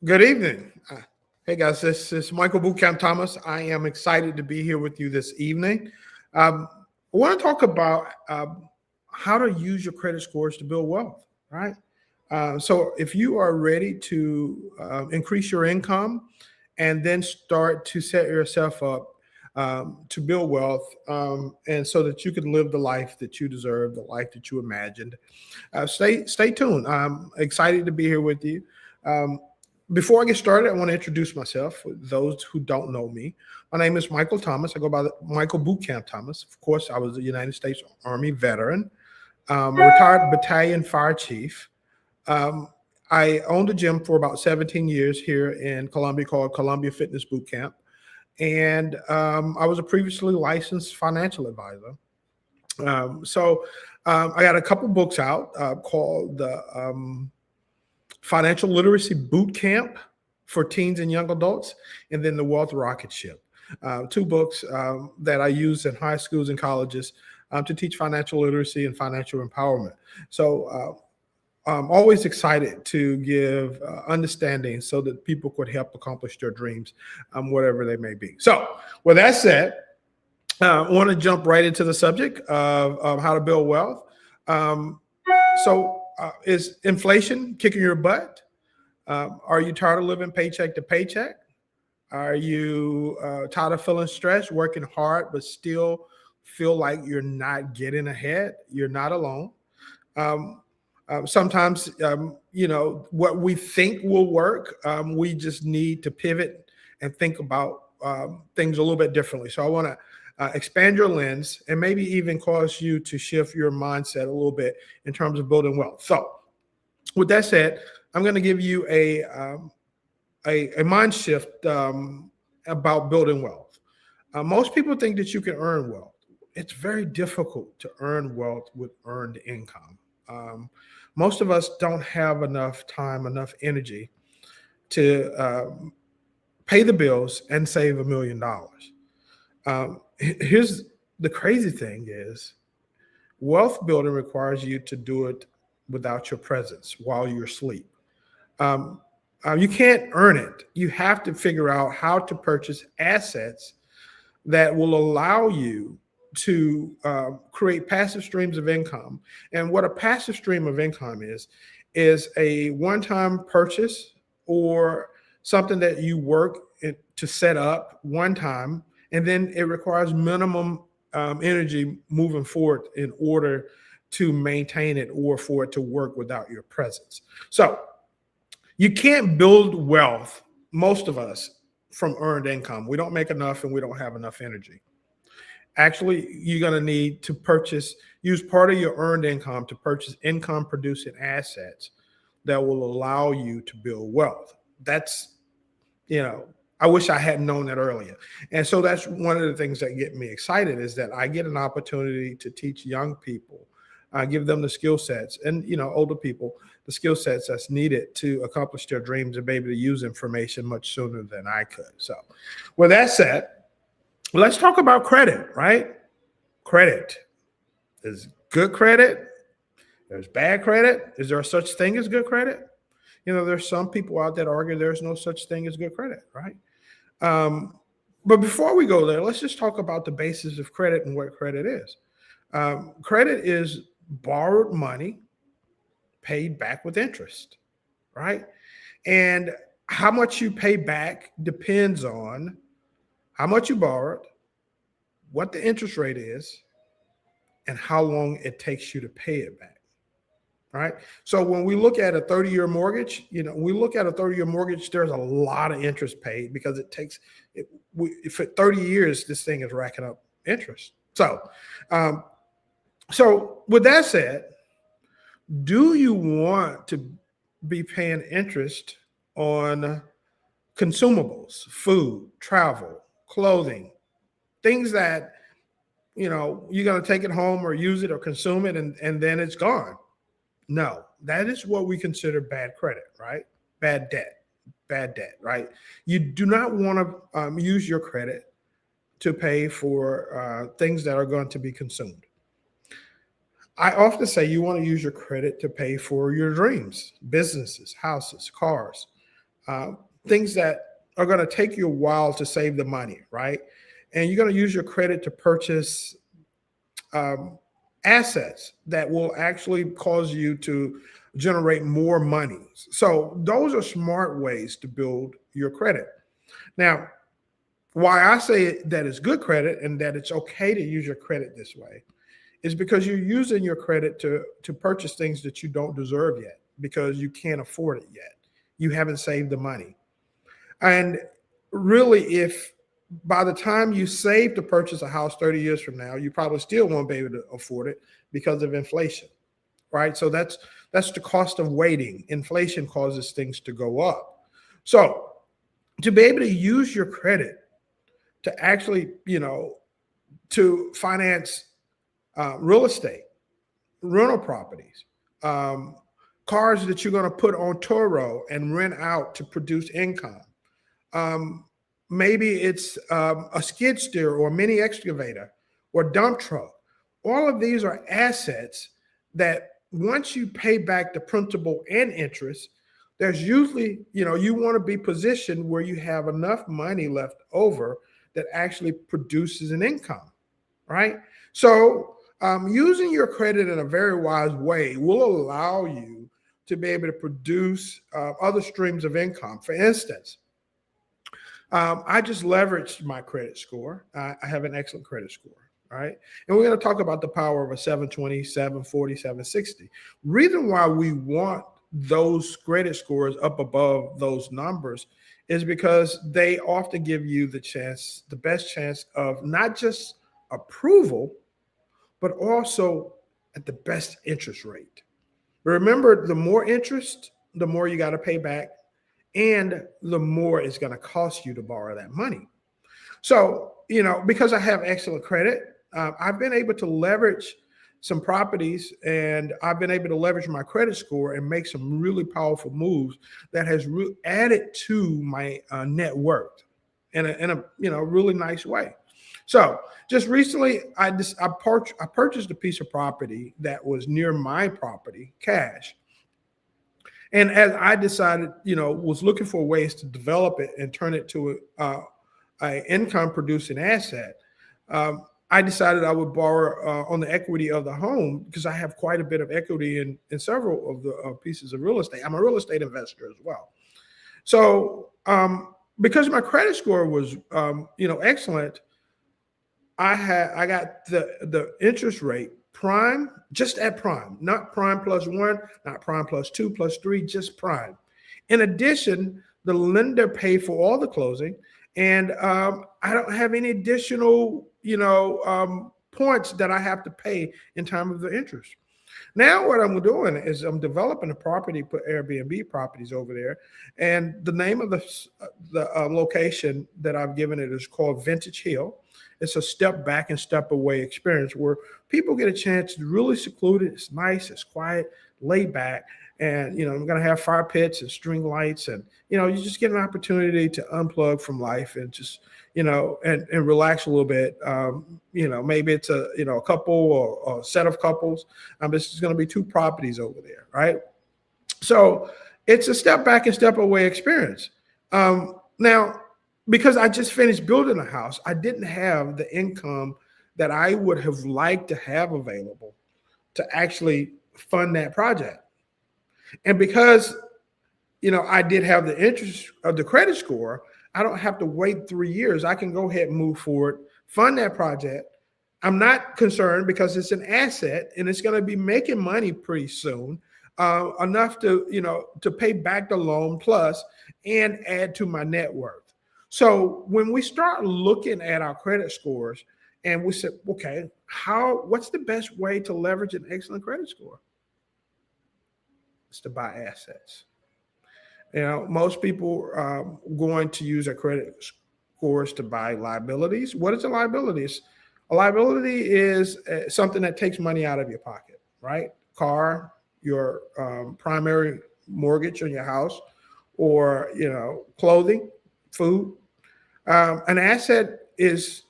Good evening. Hey guys, this is Michael Bootcamp Thomas. I am excited to be here with you this evening. I want to talk about how to use your credit scores to build wealth, right? So, if you are ready to increase your income and then start to set yourself up to build wealth, and so that you can live the life that you deserve, the life that you imagined, stay tuned. I'm excited to be here with you. Um, Before I get started, I want to introduce myself for those who don't know me. My name is Michael Thomas. I go by Michael Bootcamp Thomas. Of course, I was a United States Army veteran, retired battalion fire chief. Um, I owned a gym for about 17 years here in Columbia called Columbia Fitness Bootcamp. And I was a previously licensed financial advisor. I got a couple books out called Financial Literacy Boot Camp for Teens and Young Adults, and then The Wealth Rocket Ship. Two books that I use in high schools and colleges to teach financial literacy and financial empowerment. I'm always excited to give understanding so that people could help accomplish their dreams, whatever they may be. So, with that said, I want to jump right into the subject of how to build wealth. Um, is inflation kicking your butt? Are you tired of living paycheck to paycheck? Are you tired of feeling stressed, working hard, but still feel like you're not getting ahead? You're not alone. Um, Sometimes, what we think will work, we just need to pivot and think about things a little bit differently. So I want to expand your lens and maybe even cause you to shift your mindset a little bit in terms of building wealth. So, with that said, I'm going to give you a mind shift about building wealth. Most people think that you can earn wealth. It's very difficult to earn wealth with earned income. Most of us don't have enough time, enough energy to pay the bills and save $1 million. Here's the crazy thing is wealth building requires you to do it without your presence while you're asleep. Um, you can't earn it. You have to figure out how to purchase assets that will allow you to create passive streams of income. And what a passive stream of income is a one-time purchase or something that you work to set up one time, and then it requires minimum energy moving forward in order to maintain it or for it to work without your presence. So you can't build wealth, most of us, from earned income. We don't make enough and we don't have enough energy. Actually, you're going to need to use part of your earned income to purchase income producing assets that will allow you to build wealth. That's, I wish I had known that earlier. And so that's one of the things that get me excited is that I get an opportunity to teach young people, give them the skill sets and, older people, the skill sets that's needed to accomplish their dreams and be able to use information much sooner than I could. So with that said, let's talk about credit, right? Credit. There's good credit. There's bad credit. Is there a such thing as good credit? There's some people out there that argue there's no such thing as good credit, right? But before we go there, let's just talk about the basis of credit and what credit is. Credit is borrowed money paid back with interest, right? And how much you pay back depends on how much you borrowed, what the interest rate is, and how long it takes you to pay it back. Right. So when we look at a 30-year mortgage, there's a lot of interest paid because it takes for 30 years, this thing is racking up interest. So with that said, do you want to be paying interest on consumables, food, travel, clothing, things that, you're going to take it home or use it or consume it and then it's gone? No, that is what we consider bad credit, right? Bad debt, right? You do not want to use your credit to pay for things that are going to be consumed. I often say you want to use your credit to pay for your dreams, businesses, houses, cars, uh, things that are going to take you a while to save the money, right? And you're going to use your credit to purchase um, assets that will actually cause you to generate more money. So those are smart ways to build your credit. Now, why I say that it's good credit and that it's okay to use your credit this way is because you're using your credit to purchase things that you don't deserve yet because you can't afford it yet. You haven't saved the money. And really, if by the time you save to purchase a house 30 years from now, you probably still won't be able to afford it because of inflation, right? So that's the cost of waiting. Inflation causes things to go up. So to be able to use your credit to actually, to finance real estate, rental properties, cars that you're going to put on Turo and rent out to produce income. Maybe it's a skid steer or a mini excavator or dump truck. All of these are assets that once you pay back the principal and interest, there's usually, you want to be positioned where you have enough money left over that actually produces an income, right? So using your credit in a very wise way will allow you to be able to produce other streams of income. For instance, I just leveraged my credit score. I have an excellent credit score, right? And we're going to talk about the power of a 720, 740, 760. Reason why we want those credit scores up above those numbers is because they often give you the best chance of not just approval, but also at the best interest rate. Remember, the more interest, the more you got to pay back, and the more it's going to cost you to borrow that money. So, because I have excellent credit, I've been able to leverage some properties, and I've been able to leverage my credit score and make some really powerful moves that has added to my net worth in a really nice way. So just recently, I purchased a piece of property that was near my property, cash. And as I decided, was looking for ways to develop it and turn it to a income producing asset, I decided I would borrow on the equity of the home because I have quite a bit of equity in several of the pieces of real estate. I'm a real estate investor as well. So because my credit score was, excellent, I got the interest rate prime, just at prime, not prime plus one, not prime plus two, plus three, just prime. In addition, the lender paid for all the closing, and I don't have any additional, points that I have to pay in time of the interest. Now what I'm doing is I'm developing a property, put Airbnb properties over there, and the name of the location that I've given it is called Vintage Hill. It's a step back and step away experience where people get a chance to really seclude it. It's nice, it's quiet, laid back, and I'm going to have fire pits and string lights, and you just get an opportunity to unplug from life and just and relax a little bit. Maybe it's a couple or a set of couples. This is going to be two properties over there, right? So it's a step back and step away experience. Now, because I just finished building a house, I didn't have the income that I would have liked to have available to actually fund that project. And because, I did have the interest of the credit score, I don't have to wait 3 years. I can go ahead and move forward, fund that project. I'm not concerned because it's an asset and it's going to be making money pretty soon, enough to pay back the loan plus and add to my net worth. So when we start looking at our credit scores and we say, okay, what's the best way to leverage an excellent credit score? It's to buy assets. Most people are going to use their credit scores to buy liabilities. What is a liability? A liability is something that takes money out of your pocket, right? Car, your primary mortgage on your house, or clothing, food. An asset is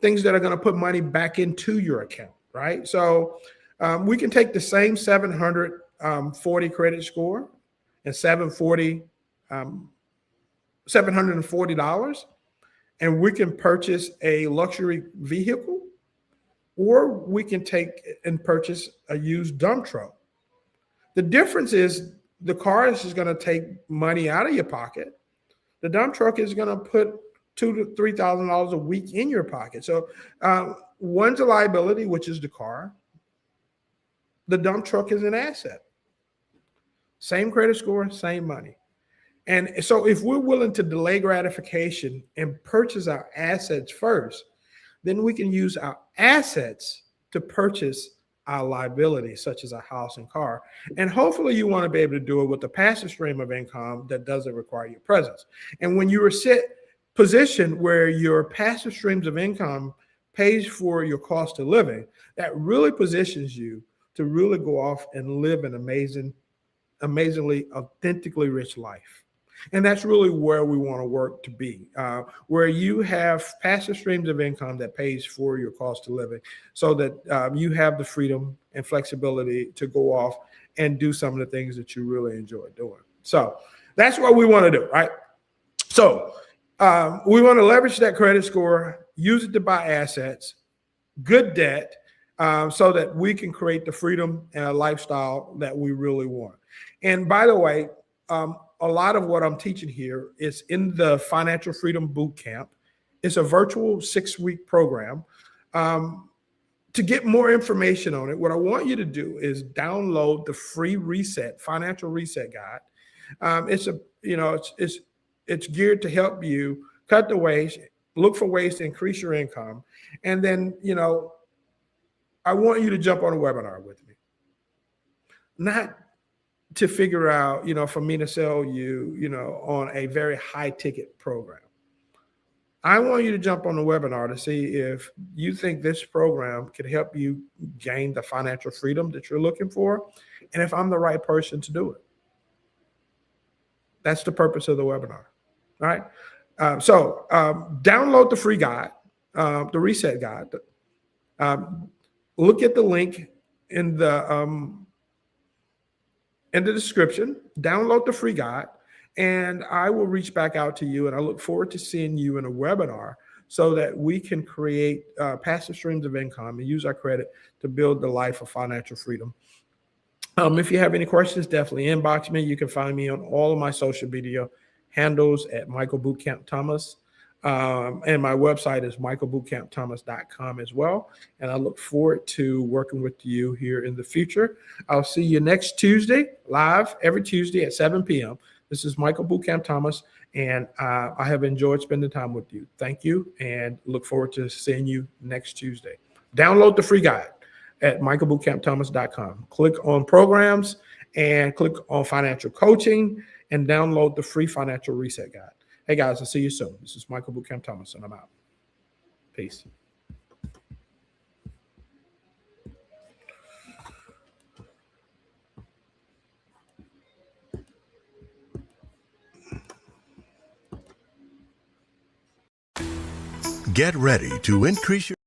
things that are going to put money back into your account, right? So we can take the same 740 credit score and $740, and we can purchase a luxury vehicle, or we can take and purchase a used dump truck. The difference is the car is going to take money out of your pocket. The dump truck is going to put $2,000 to $3,000 a week in your pocket. So one's a liability, which is the car. The dump truck is an asset. Same credit score, same money. And so if we're willing to delay gratification and purchase our assets first, then we can use our assets to purchase our liabilities, such as a house and car. And hopefully you want to be able to do it with a passive stream of income that doesn't require your presence. And when you are positioned where your passive streams of income pays for your cost of living, that really positions you to really go off and live an amazingly, authentically rich life. And that's really where we want to work to be, where you have passive streams of income that pays for your cost of living, so that you have the freedom and flexibility to go off and do some of the things that you really enjoy doing. So that's what we want to do, right? So we want to leverage that credit score, use it to buy assets, good debt, so that we can create the freedom and a lifestyle that we really want. And by the way, a lot of what I'm teaching here is in the Financial Freedom Bootcamp. It's a virtual 6-week program. To get more information on it, what I want you to do is download the free financial reset guide. It's geared to help you cut the waste, look for ways to increase your income, and then I want you to jump on a webinar with me, not to figure out, for me to sell you, on a very high ticket program. I want you to jump on the webinar to see if you think this program could help you gain the financial freedom that you're looking for, and if I'm the right person to do it. That's the purpose of the webinar. All right. So download the free guide, the reset guide. Look at the link in the description, download the free guide, and I will reach back out to you. And I look forward to seeing you in a webinar so that we can create passive streams of income and use our credit to build the life of financial freedom. If you have any questions, definitely inbox me. You can find me on all of my social media handles at Michael Bootcamp Thomas. And my website is michaelbootcampthomas.com as well. And I look forward to working with you here in the future. I'll see you next Tuesday, live every Tuesday at 7 p.m. This is Michael Bootcamp Thomas, and I have enjoyed spending time with you. Thank you, and look forward to seeing you next Tuesday. Download the free guide at michaelbootcampthomas.com. Click on programs and click on financial coaching and download the free financial reset guide. Hey guys, I'll see you soon. This is Michael Bootcamp Thomas, and I'm out. Peace. Get ready to increase your